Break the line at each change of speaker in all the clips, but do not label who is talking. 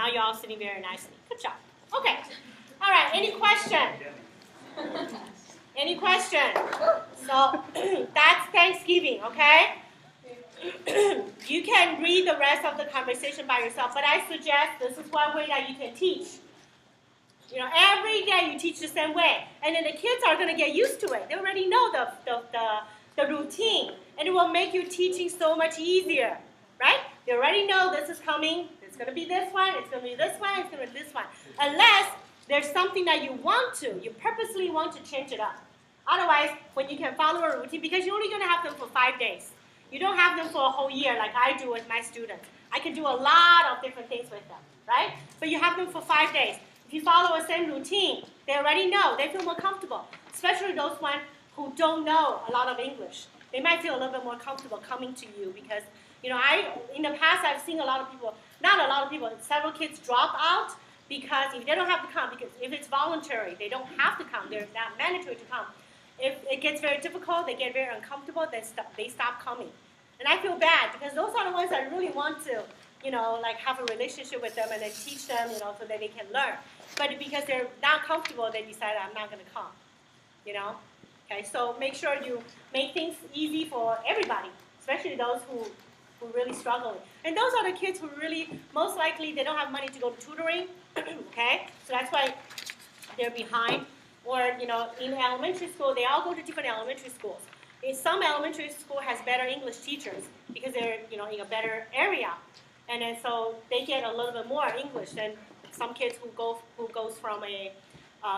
Now you're all sitting very nicely. Good job. Okay. All right, any question? Any question? So that's Thanksgiving, okay? You can read the rest of the conversation by yourself, but I suggest this is one way that you can teach. You know, every day you teach the same way, and then the kids are going to get used to it. They already know the routine, and it will make your teaching so much easier, right? They already know this is coming. It's going to be this one. It's going to be this one. It's going to be this one. Unless there's something that you purposely want to change it up. Otherwise, when you can follow a routine, because you're only going to have them for 5 days. You don't have them for a whole year like I do with my students. I can do a lot of different things with them, right? But you have them for 5 days. If you follow the same routine, they already know. They feel more comfortable, especially those ones who don't know a lot of English. They might feel a little bit more comfortable coming to you because, you know, in the past I've seen a lot of people, not a lot of people, several kids drop out because if they don't have to come, because if it's voluntary, they don't have to come. They're not mandatory to come. If it gets very difficult, they get very uncomfortable, they stop coming. And I feel bad because those are the ones I really want to, you know, like have a relationship with them and then teach them, you know, so that they can learn. But because they're not comfortable, they decide I'm not going to come, you know. Okay, so make sure you make things easy for everybody, especially those who really struggle. And those are the kids who really, most likely, they don't have money to go to tutoring, okay? So that's why they're behind. Or, you know, in elementary school, they all go to different elementary schools. In some elementary school has better English teachers because they're, you know, in a better area. And then so they get a little bit more English than some kids who goes from a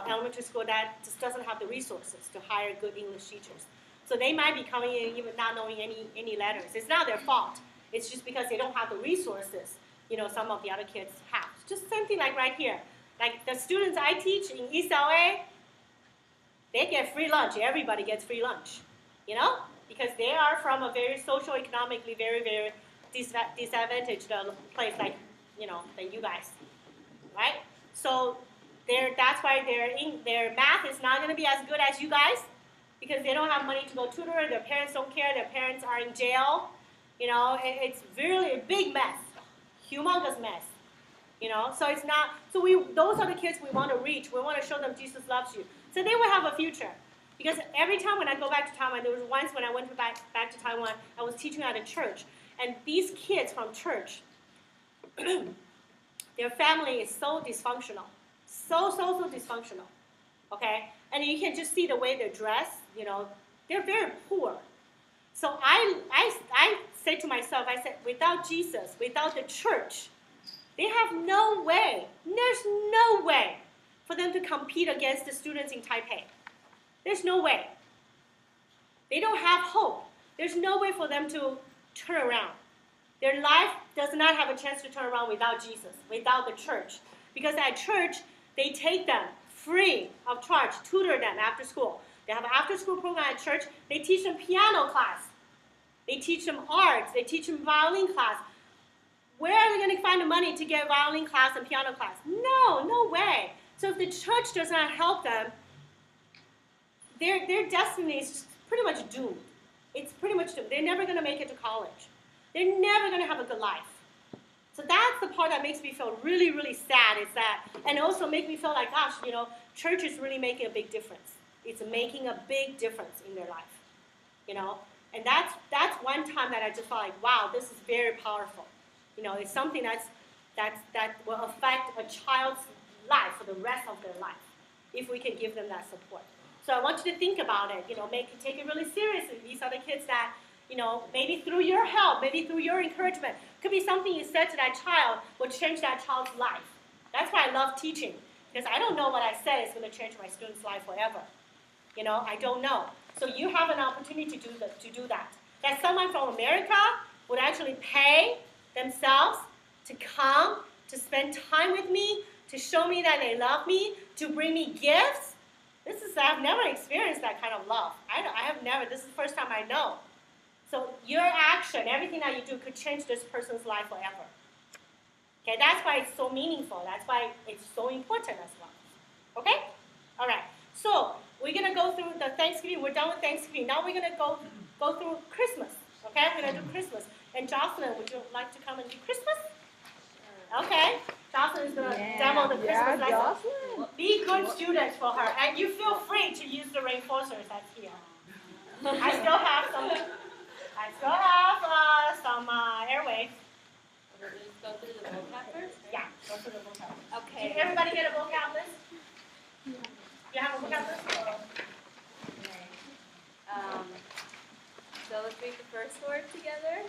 elementary school that just doesn't have the resources to hire good English teachers. So they might be coming in even not knowing any letters. It's not their fault. It's just because they don't have the resources, you know, some of the other kids have. Just same thing like right here. Like the students I teach in East LA, they get free lunch. Everybody gets free lunch, you know, because they are from a very socio-economically very, very disadvantaged place like, you know, like you guys, right? So that's why their math is not going to be as good as you guys because they don't have money to go tutor. Their parents don't care. Their parents are in jail. You know, it's really a big mess, humongous mess. You know, so it's not. So those are the kids we want to reach. We want to show them Jesus loves you, so they will have a future. Because every time when I go back to Taiwan, there was once when I went back to Taiwan, I was teaching at a church, and these kids from church, their family is so dysfunctional, so dysfunctional. Okay, and you can just see the way they're dressed. You know, they're very poor. So I say to myself, I said, without Jesus, without the church, they have no way. There's no way for them to compete against the students in Taipei. There's no way. They don't have hope. There's no way for them to turn around. Their life does not have a chance to turn around without Jesus, without the church. Because at church, they take them free of charge, tutor them after school. They have an after-school program at church. They teach them piano class. They teach them art. They teach them violin class. Where are they going to find the money to get violin class and piano class? No way. So if the church does not help them, their destiny is pretty much doomed. It's pretty much doomed. They're never going to make it to college. They're never going to have a good life. So that's the part that makes me feel really, really sad is that, and also make me feel like, gosh, you know, church is really making a big difference. It's making a big difference in their life, you know. And that's one time that I just felt like, wow, this is very powerful. You know, it's something that will affect a child's life for the rest of their life if we can give them that support. So I want you to think about it, you know, take it really seriously. These are the kids that, you know, maybe through your help, maybe through your encouragement, could be something you said to that child will change that child's life. That's why I love teaching, because I don't know what I said is going to change my student's life forever. You know, I don't know. So you have an opportunity to do that. That someone from America would actually pay themselves to come, to spend time with me, to show me that they love me, to bring me gifts. I've never experienced that kind of love. I have never. This is the first time I know. So your action, everything that you do could change this person's life forever. Okay, that's why it's so meaningful. That's why it's so important as well. Okay? All right. So we're going to go through the Thanksgiving. We're done with Thanksgiving. Now we're going to go through Christmas. Okay? We're going to do Christmas. And Jocelyn, would you like to come and do Christmas? Okay. Jocelyn is going to demo the Christmas lesson. Be good students for her, and you feel free to use the reinforcers that's here. I still have some airwaves.
We'll just go through the vocab first?
Yeah, go through the vocab.
Okay.
Did everybody get a vocab list? You have a vocab list?
Okay. So let's read the first word together.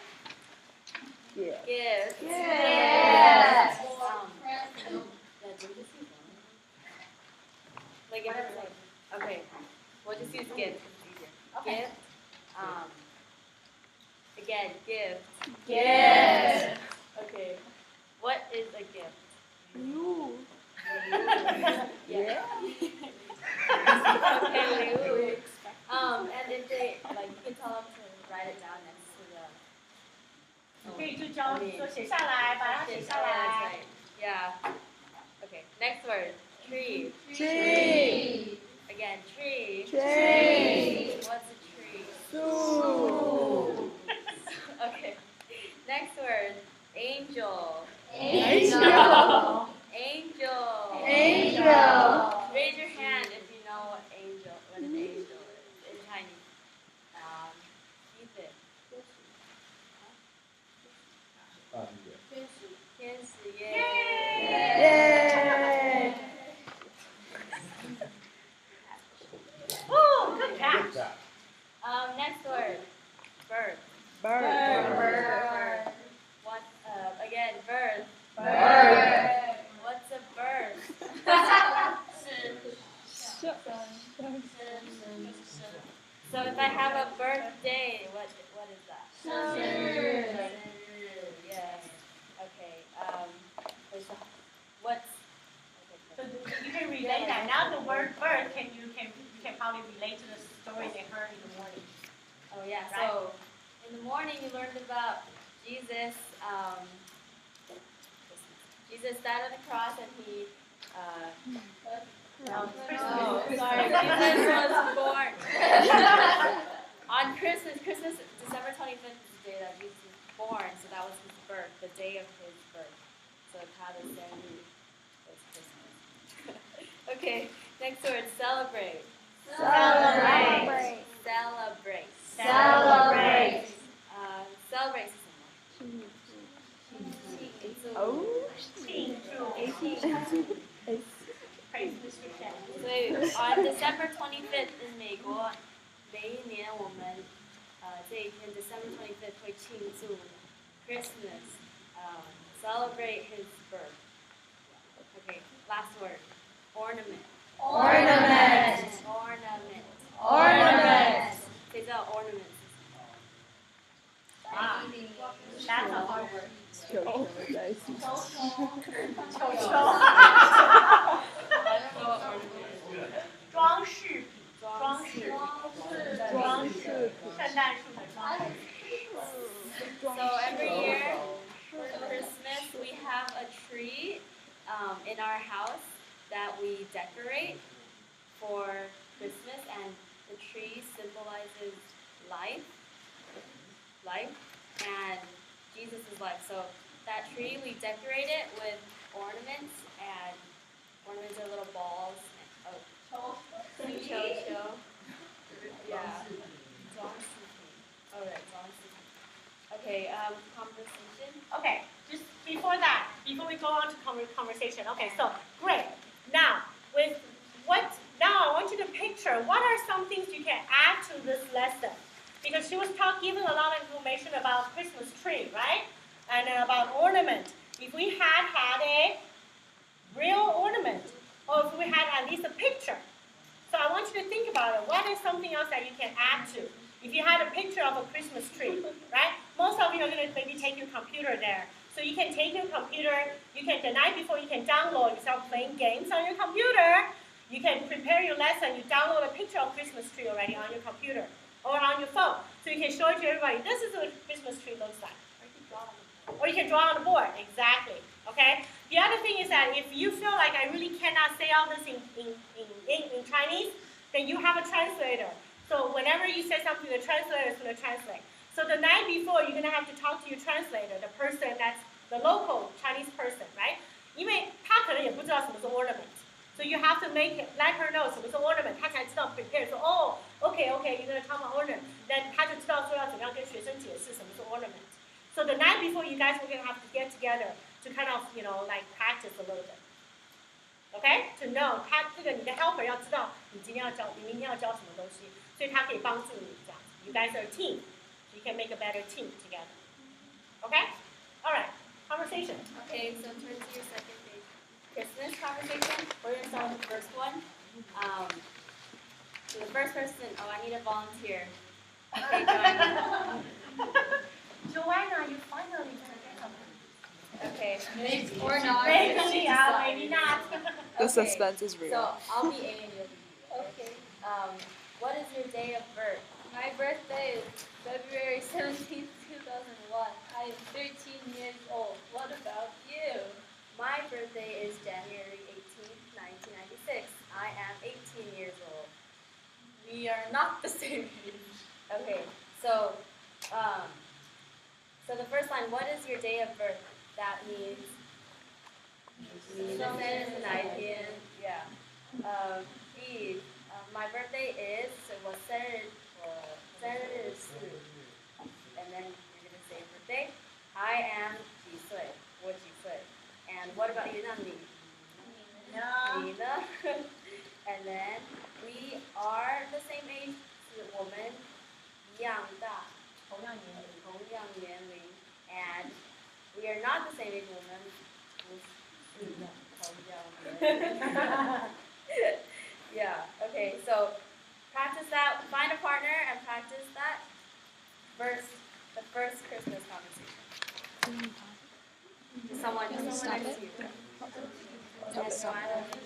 Gift.
Gift.
Yes.
Like if it's like, okay, we'll just use gift. It's easier.
Okay.
Gift. Again, gift.
Gift.
Okay. What is a gift?
You.
Yeah. Okay, Liu. And if they, like, you can tell them to write it down next to the.
可以就教说写下来，把它写下
Yeah, that's
来。
right. Yeah. Okay, next word. Tree.
Tree.
Again, tree.
Tree.
What's a tree?
Su.
Okay. Next word. Angel.
Angel.
Angel.
Angel.
Raise your hand if you know what an angel is in Chinese. Ethan. 天使耶。
Yay.
Oh, good catch.
Next word. Bird.
Bird.
What? Again, bird.
Bird.
What's a bird? So if I have a birthday, what is that?
生日.
Yes. Okay. What's
So you can relate that. Now the word birth you can probably relate to the story they heard in the morning.
Oh yeah.
Right.
So in the morning you learned about Jesus. Jesus died on the cross and he.
Christmas.
Oh, sorry. Jesus was born on Christmas. December 25th is the day that Jesus was born. So that was his birth, the day of his birth. So Padre Sandy was Christmas. Okay. Next word. Celebrate.
Celebrate.
Celebrate.
Celebrate.
Celebrate.
Oh.
Praise Mr. Shen.
所以 on December 25th in 美国，每一年我们这一天 December 25th 会庆祝 Christmas, celebrate his birth. Okay, last word, ornament.
Ornament.
Ornament.
Ornament.
谁知道 ornament?
Wow. That's a hard word.
球球在一起。
球球。
I don't know what ornament is.
装饰品，装饰，圣诞树的装饰。
So every year for Christmas we have a tree in our house that we decorate for Christmas, and the tree symbolizes life, and Jesus' life. So that tree, we decorate it with ornaments, and ornaments are little balls. Cho. Yeah. Alright, okay, conversation.
Okay, just before that, before we go on to conversation. Okay, so great. Now I want you to picture what are some things you can add to this lesson, because she was giving a lot of information about Christmas tree, right? And about ornament. If we had a real ornament, or if we had at least a picture. So I want you to think about it. What is something else that you can add to? If you had a picture of a Christmas tree, right? Most of you are going to maybe take your computer there. So you can take your computer, the night before you can download, you start playing games on your computer. You can prepare your lesson, you download a picture of Christmas tree already on your computer or on your phone. So you can show it to everybody. This is what a Christmas tree looks like. Or you can draw on the board, exactly. Okay? The other thing is that if you feel like I really cannot say all this in Chinese, then you have a translator. So whenever you say something, the translator is going to translate. So the night before, you're going to have to talk to your translator, the person that's the local Chinese person, right? 因为他是 ornament。So you have to make it, let her know 什么是 ornament， 她才知道 prepare 说哦 ，OK OK，you're gonna talk about ornament，then 她就知道说要怎么样跟学生解释什么是 ornament。So the night before, you guys were gonna have to get together to kind of like practice a little bit. Okay? To know 他这个你的 helper 要知道你明天要教什么东西，所以他可以帮助你这样。You guys are a team, so you can make a better team together. Okay? All right. Conversation.
Okay, so turn to your second page. Christmas conversation. We're gonna start with the first one. So the first person. Oh, I need a volunteer. Okay, Joanna.
Joanna, you finally gonna get something.
Okay.
Or not.
Maybe, yeah, maybe not.
The
Okay,
suspense is real.
So I'll be A and you'll be B. Okay. What is your day of birth?
My birthday is February 17th, 2001. I am 13 years old. What about you?
My birthday is January 18th, 1996. I am 18 years old.
We are not the same age.
Okay, so the first line, what is your day of birth? That means yeah. B, my birthday is, so what's Saturday? And then you're gonna say birthday. I am 几岁? 我几岁? And what about you, Nani? Nina. And then we are the same age. 是我们一样大，同样年龄。And we are not the same age. 我们不是同样年龄。Yeah. Okay. So practice that. Find a partner and practice that. The first Christmas conversation. Someone next to you.
Stop it.
And Joanna.